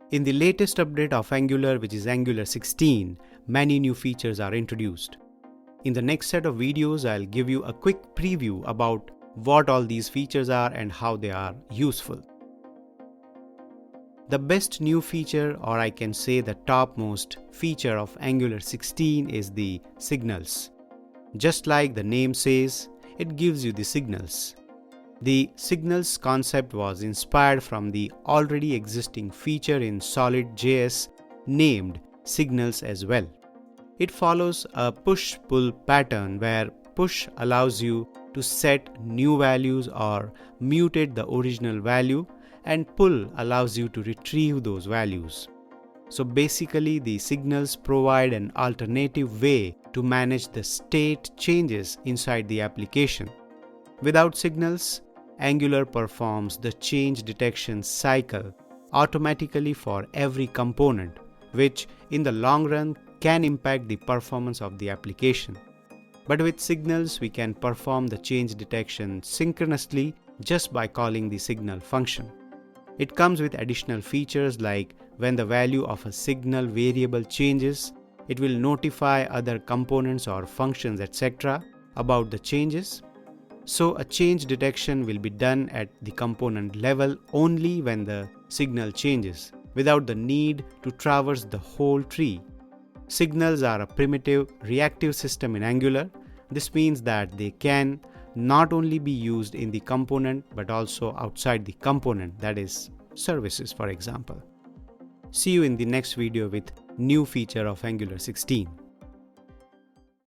In the latest update of Angular, which is Angular 16, many new features are introduced. In the next set of videos, I'll give you a quick preview about what all these features are and how they are useful. The best new feature, or I can say the topmost feature of Angular 16 is the signals. Just like the name says, it gives you the signals. The signals concept was inspired from the already existing feature in Solid.js named signals as well. It follows a push-pull pattern where push allows you to set new values or mutate the original value, and pull allows you to retrieve those values. So basically, the signals provide an alternative way to manage the state changes inside the application. Without signals, Angular performs the change detection cycle automatically for every component, which in the long run can impact the performance of the application. But with signals, we can perform the change detection synchronously just by calling the signal function. It comes with additional features like when the value of a signal variable changes, it will notify other components or functions, etc. about the changes. So a change detection will be done at the component level only when the signal changes, without the need to traverse the whole tree. Signals are a primitive reactive system in Angular. This means that they can not only be used in the component but also outside the component, that is, services for example. See you in the next video with new feature of Angular 16.